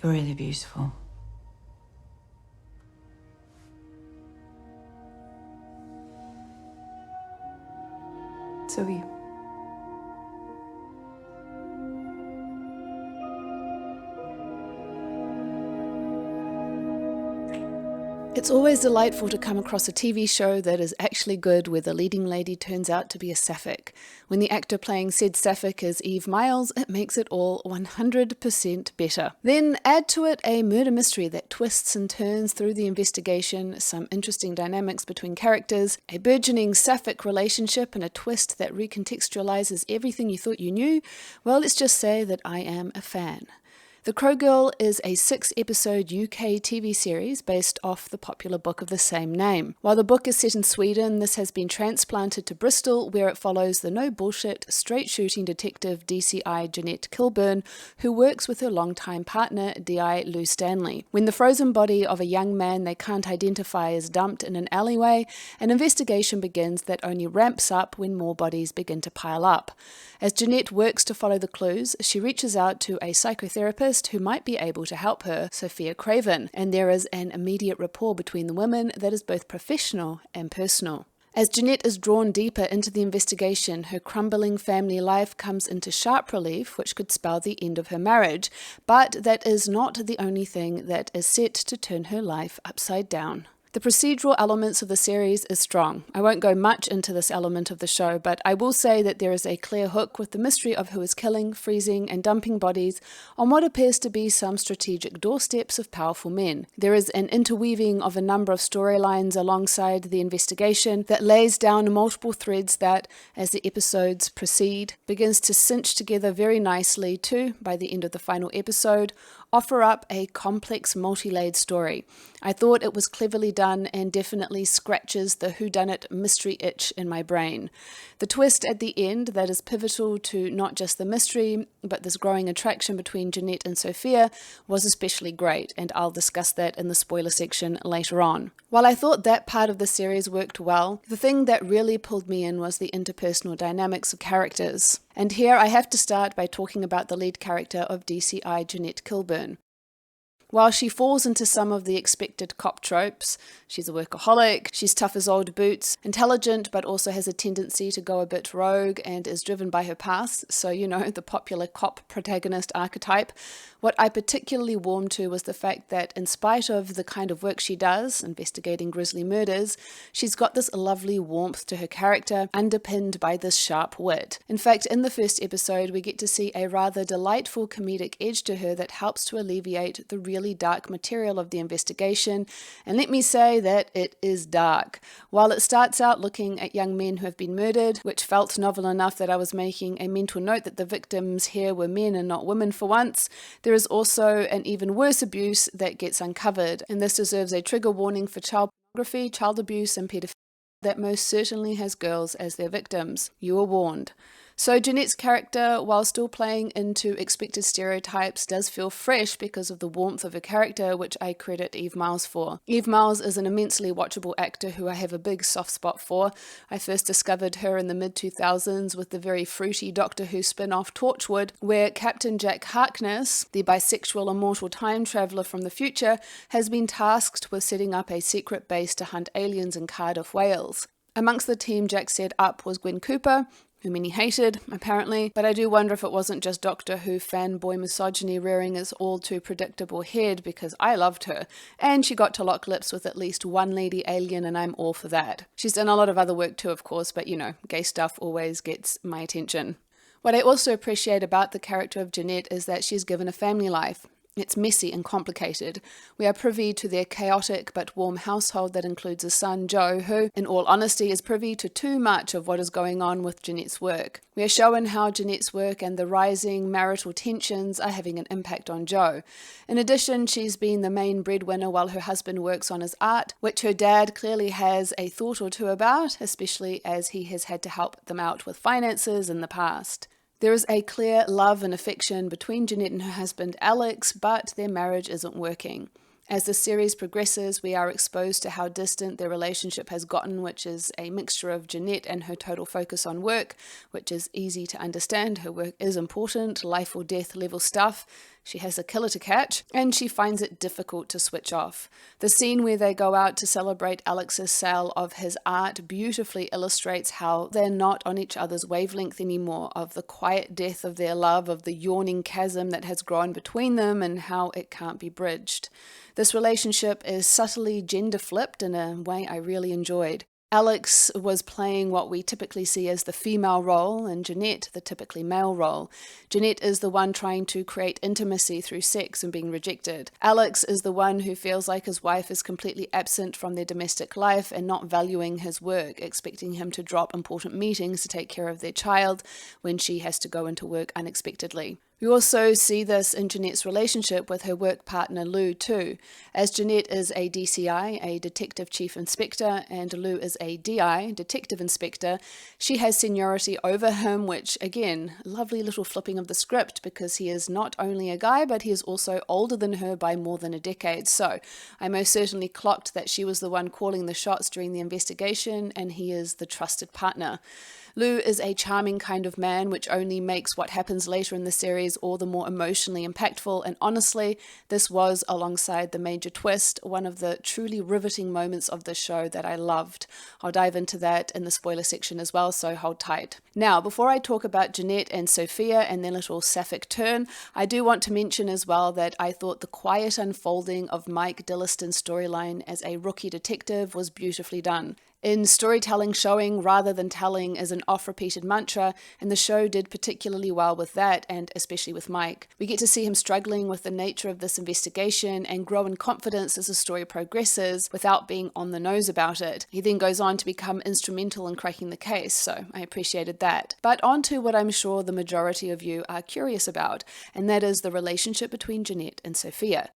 You're really beautiful. So are you. It's always delightful to come across a TV show that is actually good where the leading lady turns out to be a sapphic. When the actor playing said sapphic is Eve Miles, it makes it all 100% better. Then add to it a murder mystery that twists and turns through the investigation, some interesting dynamics between characters, a burgeoning sapphic relationship, and a twist that recontextualizes everything you thought you knew. Well, let's just say that I am a fan. The Crow Girl is a 6-episode UK TV series based off the popular book of the same name. While the book is set in Sweden, this has been transplanted to Bristol, where it follows the no-bullshit, straight-shooting detective DCI Janette Kilburn, who works with her longtime partner DI Lou Stanley. When the frozen body of a young man they can't identify is dumped in an alleyway, an investigation begins that only ramps up when more bodies begin to pile up. As Janette works to follow the clues, she reaches out to a psychotherapist who might be able to help her, Sophia Craven, and there is an immediate rapport between the women that is both professional and personal. As Janette is drawn deeper into the investigation, her crumbling family life comes into sharp relief, which could spell the end of her marriage, but that is not the only thing that is set to turn her life upside down. The procedural elements of the series is strong. I won't go much into this element of the show, but I will say that there is a clear hook with the mystery of who is killing, freezing, and dumping bodies on what appears to be some strategic doorsteps of powerful men. There is an interweaving of a number of storylines alongside the investigation that lays down multiple threads that, as the episodes proceed, begins to cinch together very nicely to, by the end of the final episode, offer up a complex, multi-layered story. I thought it was cleverly done and definitely scratches the whodunit mystery itch in my brain. The twist at the end that is pivotal to not just the mystery, but this growing attraction between Janette and Sophia was especially great, and I'll discuss that in the spoiler section later on. While I thought that part of the series worked well, the thing that really pulled me in was the interpersonal dynamics of characters. And here I have to start by talking about the lead character of DCI Janette Kilburn. While she falls into some of the expected cop tropes, she's a workaholic, she's tough as old boots, intelligent but also has a tendency to go a bit rogue and is driven by her past, so the popular cop protagonist archetype. What I particularly warmed to was the fact that in spite of the kind of work she does, investigating grisly murders, she's got this lovely warmth to her character, underpinned by this sharp wit. In fact, in the first episode, we get to see a rather delightful comedic edge to her that helps to alleviate the really dark material of the investigation, and let me say that it is dark. While it starts out looking at young men who have been murdered, which felt novel enough that I was making a mental note that the victims here were men and not women for once, there is also an even worse abuse that gets uncovered, and this deserves a trigger warning for child pornography, child abuse, and pedophilia that most certainly has girls as their victims. You are warned. So Janette's character, while still playing into expected stereotypes, does feel fresh because of the warmth of her character, which I credit Eve Miles for. Eve Miles is an immensely watchable actor who I have a big soft spot for. I first discovered her in the mid-2000s with the very fruity Doctor Who spin-off Torchwood, where Captain Jack Harkness, the bisexual immortal time traveller from the future, has been tasked with setting up a secret base to hunt aliens in Cardiff, Wales. Amongst the team Jack set up was Gwen Cooper, who many hated, apparently, but I do wonder if it wasn't just Doctor Who fanboy misogyny rearing its all too predictable head, because I loved her, and she got to lock lips with at least one lady alien, and I'm all for that. She's done a lot of other work too, of course, but gay stuff always gets my attention. What I also appreciate about the character of Janette is that she's given a family life. It's messy and complicated. We are privy to their chaotic but warm household that includes a son, Joe, who, in all honesty, is privy to too much of what is going on with Janette's work. We are shown how Janette's work and the rising marital tensions are having an impact on Joe. In addition, she's been the main breadwinner while her husband works on his art, which her dad clearly has a thought or two about, especially as he has had to help them out with finances in the past. There is a clear love and affection between Janette and her husband Alex, but their marriage isn't working. As the series progresses, we are exposed to how distant their relationship has gotten, which is a mixture of Janette and her total focus on work, which is easy to understand. Her work is important, life or death level stuff. She has a killer to catch, and she finds it difficult to switch off. The scene where they go out to celebrate Alex's sale of his art beautifully illustrates how they're not on each other's wavelength anymore, of the quiet death of their love, of the yawning chasm that has grown between them, and how it can't be bridged. This relationship is subtly gender-flipped in a way I really enjoyed. Alex was playing what we typically see as the female role, and Janette the typically male role. Janette is the one trying to create intimacy through sex and being rejected. Alex is the one who feels like his wife is completely absent from their domestic life and not valuing his work, expecting him to drop important meetings to take care of their child when she has to go into work unexpectedly. We also see this in Janette's relationship with her work partner Lou too. As Janette is a DCI, a Detective Chief Inspector, and Lou is a DI, Detective Inspector, she has seniority over him, which again, lovely little flipping of the script, because he is not only a guy, but he is also older than her by more than a decade. So I most certainly clocked that she was the one calling the shots during the investigation, and he is the trusted partner. Lou is a charming kind of man, which only makes what happens later in the series all the more emotionally impactful, and honestly, this was, alongside the major twist, one of the truly riveting moments of the show that I loved. I'll dive into that in the spoiler section as well, so hold tight. Now, before I talk about Janette and Sophia and their little sapphic turn, I do want to mention as well that I thought the quiet unfolding of Mike Dilliston's storyline as a rookie detective was beautifully done. In storytelling, showing rather than telling is an oft-repeated mantra, and the show did particularly well with that, and especially with Mike. We get to see him struggling with the nature of this investigation and grow in confidence as the story progresses without being on the nose about it. He then goes on to become instrumental in cracking the case, so I appreciated that. But on to what I'm sure the majority of you are curious about, and that is the relationship between Janette and Sophia.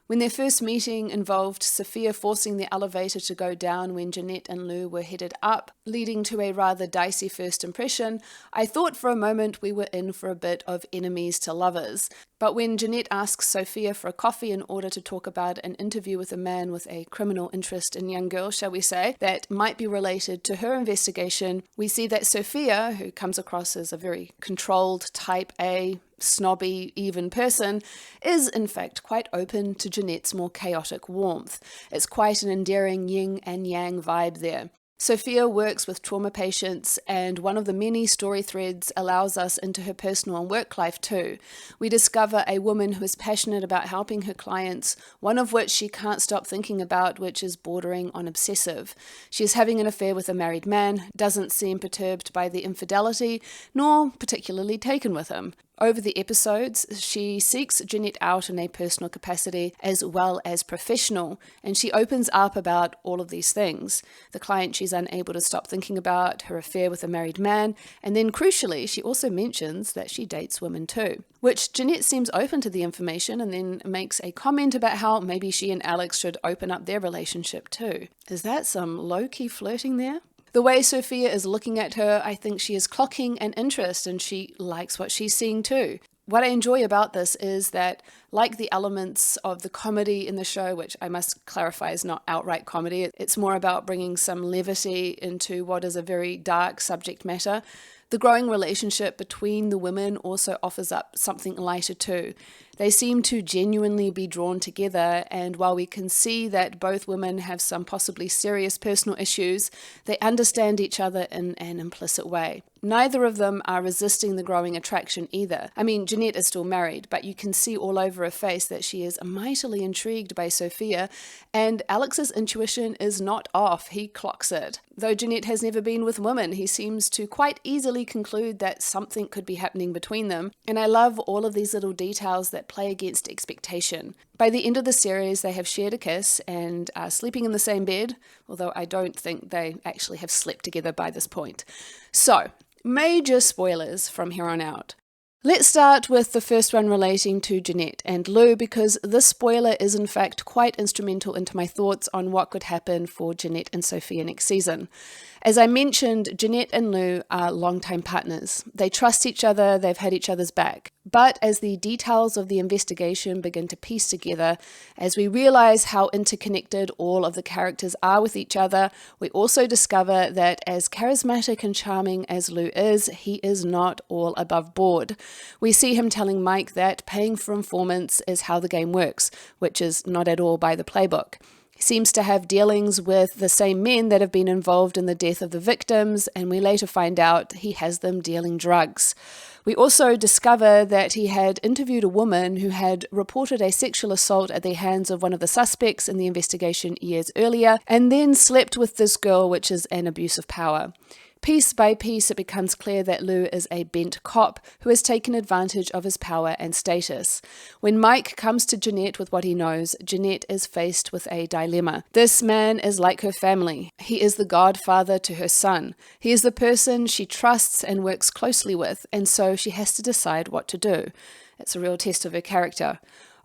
When their first meeting involved Sophia forcing the elevator to go down when Janette and Lou were headed up, leading to a rather dicey first impression, I thought for a moment we were in for a bit of enemies to lovers. But when Janette asks Sophia for a coffee in order to talk about an interview with a man with a criminal interest in young girls, shall we say, that might be related to her investigation, we see that Sophia, who comes across as a very controlled, type A, snobby, even person, is in fact quite open to Janette's more chaotic warmth. It's quite an endearing yin and yang vibe there. Sophia works with trauma patients, and one of the many story threads allows us into her personal and work life too. We discover a woman who is passionate about helping her clients, one of which she can't stop thinking about, which is bordering on obsessive. She is having an affair with a married man, doesn't seem perturbed by the infidelity, nor particularly taken with him. Over the episodes, she seeks Janette out in a personal capacity as well as professional, and she opens up about all of these things. The client she's unable to stop thinking about, her affair with a married man, and then crucially, she also mentions that she dates women too. Which Janette seems open to the information and then makes a comment about how maybe she and Alex should open up their relationship too. Is that some low-key flirting there? The way Sophia is looking at her, I think she is clocking an interest and she likes what she's seeing too. What I enjoy about this is that, like the elements of the comedy in the show, which I must clarify is not outright comedy, it's more about bringing some levity into what is a very dark subject matter, the growing relationship between the women also offers up something lighter too. They seem to genuinely be drawn together, and while we can see that both women have some possibly serious personal issues, they understand each other in an implicit way. Neither of them are resisting the growing attraction either. I mean, Janette is still married, but you can see all over her face that she is mightily intrigued by Sophia, and Alex's intuition is not off. He clocks it. Though Janette has never been with women, he seems to quite easily conclude that something could be happening between them, and I love all of these little details that play against expectation. By the end of the series, they have shared a kiss and are sleeping in the same bed, although I don't think they actually have slept together by this point. So, major spoilers from here on out. Let's start with the first one relating to Janette and Lou, because this spoiler is in fact quite instrumental into my thoughts on what could happen for Janette and Sophia next season. As I mentioned, Janette and Lou are longtime partners. They trust each other, they've had each other's back. But as the details of the investigation begin to piece together, as we realize how interconnected all of the characters are with each other, we also discover that as charismatic and charming as Lou is, he is not all above board. We see him telling Mike that paying for informants is how the game works, which is not at all by the playbook. He seems to have dealings with the same men that have been involved in the death of the victims, and we later find out he has them dealing drugs. We also discover that he had interviewed a woman who had reported a sexual assault at the hands of one of the suspects in the investigation years earlier, and then slept with this girl, which is an abuse of power. Piece by piece, it becomes clear that Lou is a bent cop who has taken advantage of his power and status. When Mike comes to Janette with what he knows, Janette is faced with a dilemma. This man is like her family. He is the godfather to her son. He is the person she trusts and works closely with, and so she has to decide what to do. It's a real test of her character.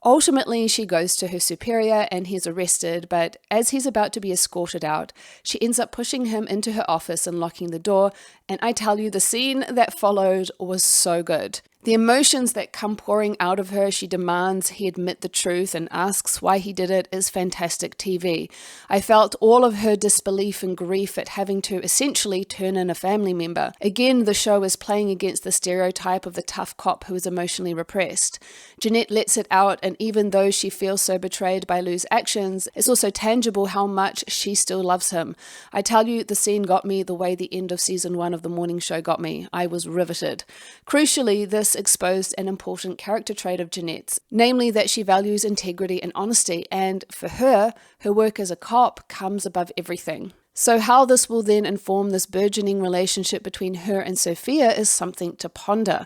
Ultimately, she goes to her superior and he's arrested, but as he's about to be escorted out, she ends up pushing him into her office and locking the door, and I tell you, the scene that followed was so good. The emotions that come pouring out of her, she demands he admit the truth and asks why he did it, is fantastic TV. I felt all of her disbelief and grief at having to essentially turn in a family member. Again, the show is playing against the stereotype of the tough cop who is emotionally repressed. Janette lets it out, and even though she feels so betrayed by Lou's actions, it's also tangible how much she still loves him. I tell you, the scene got me the way the end of season 1 of the morning show got me. I was riveted. Crucially, this exposed an important character trait of Janette's, namely that she values integrity and honesty, and for her work as a cop comes above everything. So how this will then inform this burgeoning relationship between her and Sophia is something to ponder.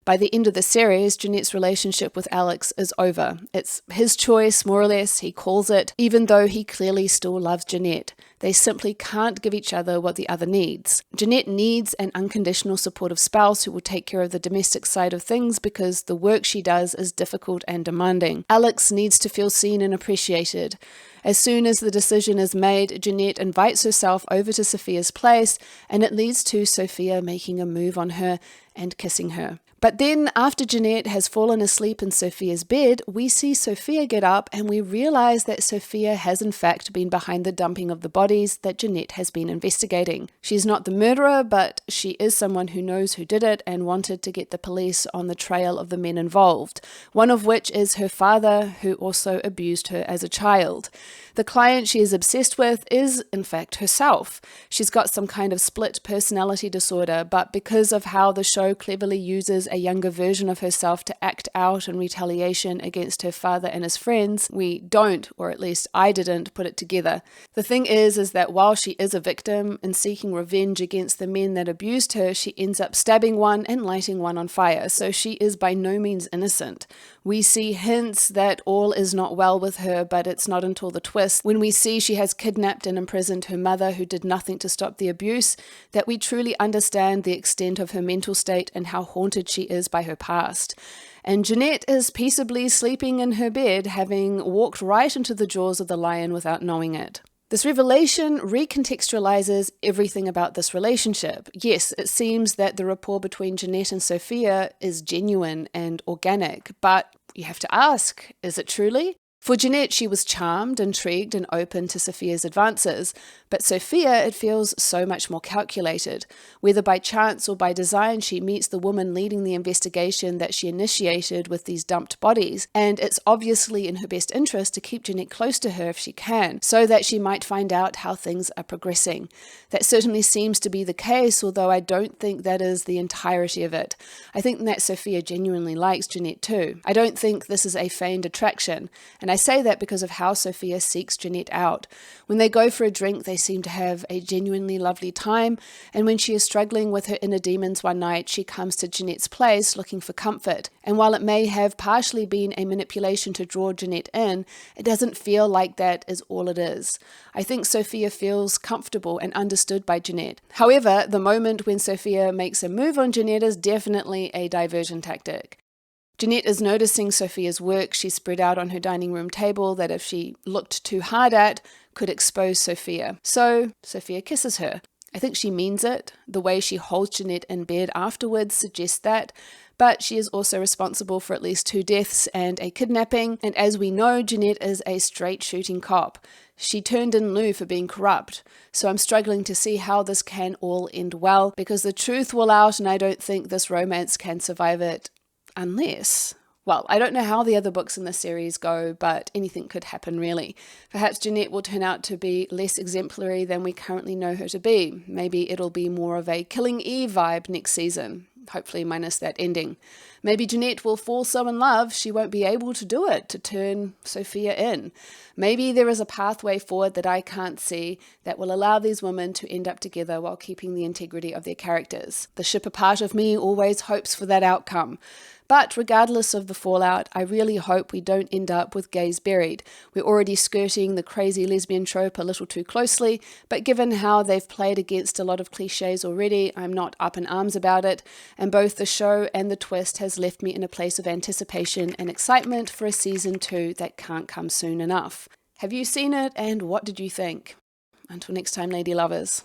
By the end of the series, Janette's relationship with Alex is over. It's his choice, more or less, he calls it, even though he clearly still loves Janette. They simply can't give each other what the other needs. Janette needs an unconditional supportive spouse who will take care of the domestic side of things because the work she does is difficult and demanding. Alex needs to feel seen and appreciated. As soon as the decision is made, Janette invites herself over to Sophia's place, and it leads to Sophia making a move on her and kissing her. But then, after Janette has fallen asleep in Sophia's bed, we see Sophia get up and we realize that Sophia has in fact been behind the dumping of the bodies that Janette has been investigating. She's not the murderer, but she is someone who knows who did it and wanted to get the police on the trail of the men involved, one of which is her father, who also abused her as a child. The client she is obsessed with is, in fact, herself. She's got some kind of split personality disorder, but because of how the show cleverly uses a younger version of herself to act out in retaliation against her father and his friends, we don't, or at least I didn't, put it together. The thing is that while she is a victim and seeking revenge against the men that abused her, she ends up stabbing one and lighting one on fire, so she is by no means innocent. We see hints that all is not well with her, but it's not until the twist, when we see she has kidnapped and imprisoned her mother who did nothing to stop the abuse, that we truly understand the extent of her mental state and how haunted she is by her past. And Janette is peaceably sleeping in her bed, having walked right into the jaws of the lion without knowing it. This revelation recontextualizes everything about this relationship. Yes, it seems that the rapport between Janette and Sophia is genuine and organic, but you have to ask, is it truly? For Janette, she was charmed, intrigued, and open to Sophia's advances, but Sophia, it feels so much more calculated. Whether by chance or by design, she meets the woman leading the investigation that she initiated with these dumped bodies, and it's obviously in her best interest to keep Janette close to her if she can, so that she might find out how things are progressing. That certainly seems to be the case, although I don't think that is the entirety of it. I think that Sophia genuinely likes Janette too. I don't think this is a feigned attraction, and I say that because of how Sophia seeks Janette out. When they go for a drink, they seem to have a genuinely lovely time, and when she is struggling with her inner demons one night, she comes to Janette's place looking for comfort. And while it may have partially been a manipulation to draw Janette in, it doesn't feel like that is all it is. I think Sophia feels comfortable and understood by Janette. However, the moment when Sophia makes a move on Janette is definitely a diversion tactic. Janette is noticing Sophia's work she spread out on her dining room table that if she looked too hard at, could expose Sophia. So Sophia kisses her. I think she means it. The way she holds Janette in bed afterwards suggests that. But she is also responsible for at least 2 deaths and a kidnapping. And as we know, Janette is a straight shooting cop. She turned in Lou for being corrupt. So I'm struggling to see how this can all end well, because the truth will out and I don't think this romance can survive it unless... Well, I don't know how the other books in the series go, but anything could happen really. Perhaps Janette will turn out to be less exemplary than we currently know her to be. Maybe it'll be more of a Killing Eve vibe next season. Hopefully minus that ending. Maybe Janette will fall so in love she won't be able to do it to turn Sophia in. Maybe there is a pathway forward that I can't see that will allow these women to end up together while keeping the integrity of their characters. The shipper part of me always hopes for that outcome. But regardless of the fallout, I really hope we don't end up with gays buried. We're already skirting the crazy lesbian trope a little too closely, but given how they've played against a lot of cliches already, I'm not up in arms about it, and both the show and the twist has left me in a place of anticipation and excitement for a season 2 that can't come soon enough. Have you seen it, and what did you think? Until next time, lady lovers.